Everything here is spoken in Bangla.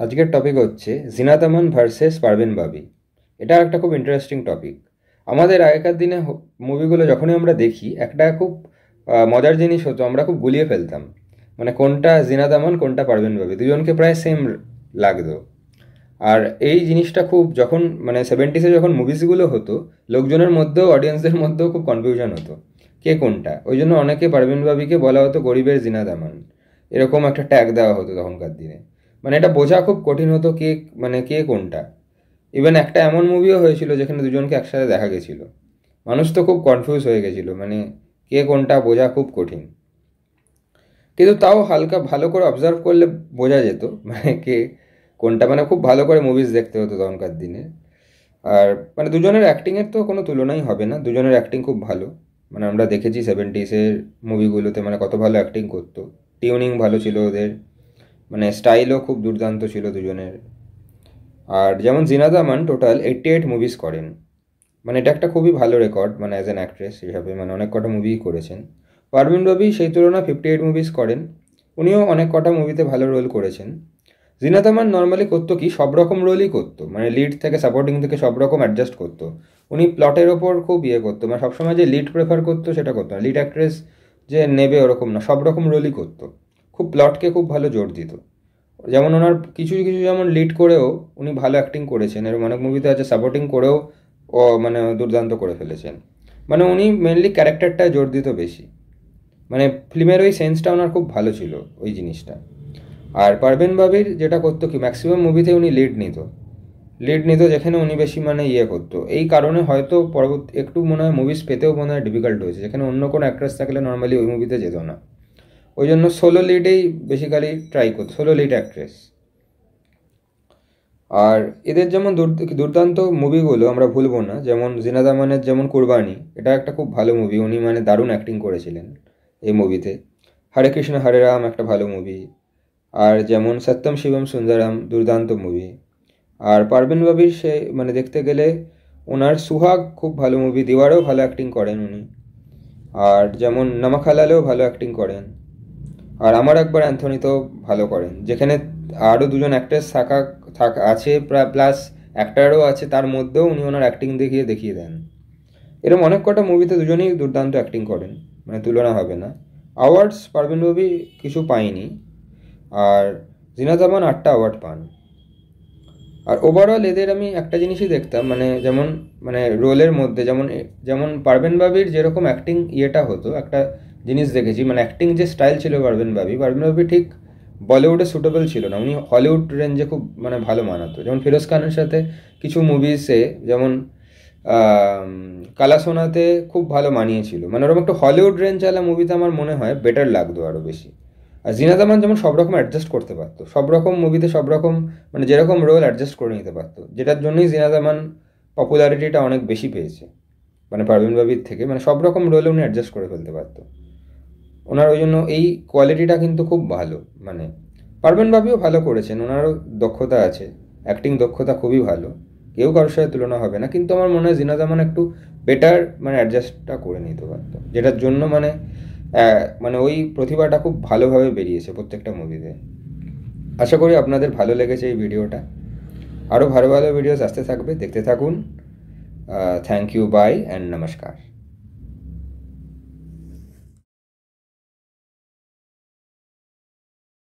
আজকের টপিক হচ্ছে জিনাত আমান ভার্সেস পারভিন বাবি। এটা একটা খুব ইন্টারেস্টিং টপিক। আমাদের আগেকার দিনে মুভিগুলো যখনই আমরা দেখি একটা খুব মজার জিনিস হতো, আমরা খুব গুলিয়ে ফেলতাম মানে কোনটা জিনাত আমান কোনটা পারভিন বাবি, দুজনকে প্রায় সেম লাগতো। আর এই জিনিসটা খুব যখন মানে সেভেন্টিসে যখন মুভিসগুলো হতো, লোকজনের মধ্যেও অডিয়েন্সদের মধ্যেও খুব কনফিউশন হতো কে কোনটা। ওই জন্য অনেকে পারভিন বাবিকে বলা হতো গরিবের জিনাত আমান, এরকম একটা ট্যাগ দেওয়া হতো তখনকার দিনে। মানে এটা বোঝা খুব কঠিন হতো কে মানে কে কোনটা। ইভেন একটা এমন মুভিও হয়েছিল যেখানে দুজনকে একসাথে দেখা গেছিলো। মানুষ তো খুব কনফিউজ হয়ে গেছিলো, মানে কে কোনটা বোঝা খুব কঠিন। কিন্তু তাও হালকা ভালো করে অবজার্ভ করলে বোঝা যেত মানে কে কোনটা। মানে খুব ভালো করে মুভিজ দেখতে হতো তখনকার দিনে। আর মানে দুজনের অ্যাক্টিংয়ের তো কোনো তুলনাই হবে না, দুজনের অ্যাক্টিং খুব ভালো। মানে আমরা দেখেছি সেভেন্টিসের মুভিগুলোতে মানে কত ভালো অ্যাক্টিং করতো। টিউনিং ভালো ছিল ওদের, মানে স্টাইলও খুব দুর্দান্ত ছিল দুজনের। আর যেমন জিনাত আমান টোটাল 88 মুভিজ করেন, মানে এটা একটা খুবই ভালো রেকর্ড মানে অ্যাজ অ্যান অ্যাক্ট্রেস হিসাবে, মানে অনেক কটা মুভি করেছেন। পারভিন রবি সেই তুলনায় 58 মুভিজ করেন, উনিও অনেক কটা মুভিতে ভালো রোল করেছেন। জিনাত আমান নর্মালি করতো কি সব রকম রোলই করতো, মানে লিড থেকে সাপোর্টিং থেকে সব রকম অ্যাডজাস্ট করতো। উনি প্লটের ওপর খুব করতো, মানে সবসময় যে লিড প্রেফার করতো সেটা করতো না, লিড অ্যাক্ট্রেস যে নেবে ওরকম না, সব রকম রোলই করতো। খুব প্লটকে খুব ভালো জোর দিত। যেমন ওনার কিছু কিছু যেমন লিড করেও উনি ভালো অ্যাক্টিং করেছেন, এরকম অনেক মুভিতে আছে সাপোর্টিং করেও ও মানে দুর্দান্ত করে ফেলেছেন। মানে উনি মেনলি ক্যারেক্টারটায় জোর দিত বেশি, মানে ফিল্মের ওই সেন্সটা ওনার খুব ভালো ছিল ওই জিনিসটা। আর পারভিন বাবির যেটা করতো কি ম্যাক্সিমাম মুভিতে উনি লিড নিত যেখানে উনি বেশি মানে করতো। এই কারণে হয়তো পরবর্তী একটু মনে হয় মুভিস পেতেও মনে হয় ডিফিকাল্ট হয়েছে, যেখানে অন্য কোনো অ্যাক্ট্রেস থাকলে নর্মালি ওই মুভিতে যেত না। ওই জন্য সোলো লিডেই বেসিক্যালি ট্রাই করতো, সোলো লিড অ্যাক্ট্রেস। আর এদের যেমন দুর্দান্ত মুভিগুলো আমরা ভুলবো না, যেমন জিনাত আমানের যেমন কুরবানি, এটা একটা খুব ভালো মুভি, উনি মানে দারুণ অ্যাক্টিং করেছিলেন এই মুভিতে। হরে কৃষ্ণ হরে রাম একটা ভালো মুভি। আর যেমন সত্যম শিবম সুন্দরম দুর্দান্ত মুভি। আর পারভিন বাবির সে মানে দেখতে গেলে ওনার সুহাগ খুব ভালো মুভি, দিওয়ারেও ভালো অ্যাক্টিং করেন উনি। আর যেমন নমক হালালেও ভালো অ্যাক্টিং করেন। আর আমার একবার অ্যান্থনিতেও ভালো করেন, যেখানে আরও দুজন অ্যাক্ট্রেস আছে প্লাস অ্যাক্টারও আছে, তার মধ্যেও উনি ওনার অ্যাক্টিং দেখিয়ে দেন। এরকম অনেক কটা মুভিতে দুজনেই দুর্দান্ত অ্যাক্টিং করেন, মানে তুলনা হবে না। অ্যাওয়ার্ডস পারভিন বাবি কিছু পায়নি, আর জিনাত আমান 8টা অ্যাওয়ার্ড পান। আর ওভারঅল এদের আমি একটা জিনিসই দেখতাম, মানে যেমন মানে রোলের মধ্যে যেমন যেমন পারভিন বাবির যেরকম অ্যাক্টিং হতো, একটা জিনিস দেখেছি মানে অ্যাক্টিং যে স্টাইল ছিল পারভিন বাবি ঠিক বলিউডে সুটেবল ছিল না, উনি হলিউড রেঞ্জে খুব মানে ভালো মানাতো। যেমন ফিরোজ খানের সাথে কিছু মুভিসে যেমন কালা সোনাতে খুব ভালো মানিয়েছিল, মানে ওরকম একটা হলিউড রেঞ্জওয়ালা মুভিতে আমার মনে হয় বেটার লাগতো আরও বেশি। আর জিনাত আমান যেমন সব রকম অ্যাডজাস্ট করতে পারতো, সব রকম মুভিতে সব রকম মানে যেরকম রোল অ্যাডজাস্ট করে নিতে পারতো, যেটার জন্যই জিনাত আমান পপুলারিটিটা অনেক বেশি পেয়েছে মানে পারভিন বাবির থেকে। মানে সব রকম রোলে উনি অ্যাডজাস্ট করে ফেলতে পারতো, ওনার ওই জন্য এই কোয়ালিটিটা কিন্তু খুব ভালো। মানে পারভিন বাবিও ভালো করেছেন, ওনারও দক্ষতা আছে, অ্যাক্টিং দক্ষতা খুবই ভালো, কেউ কারোর সাথে তুলনা হবে না। কিন্তু আমার মনে হয় জিনাত আমান একটু বেটার মানে অ্যাডজাস্টটা করে নিতে পারতো, যেটার জন্য মানে মানে ওই প্রতিভাটা খুব ভালোভাবে বেরিয়েছে প্রত্যেকটা মুভিতে। আশা করি আপনাদের ভালো লেগেছে এই ভিডিওটা। আরও ভালো ভালো ভিডিওস আসতে থাকবে, দেখতে থাকুন। থ্যাংক ইউ, বাই অ্যান্ড নমস্কার।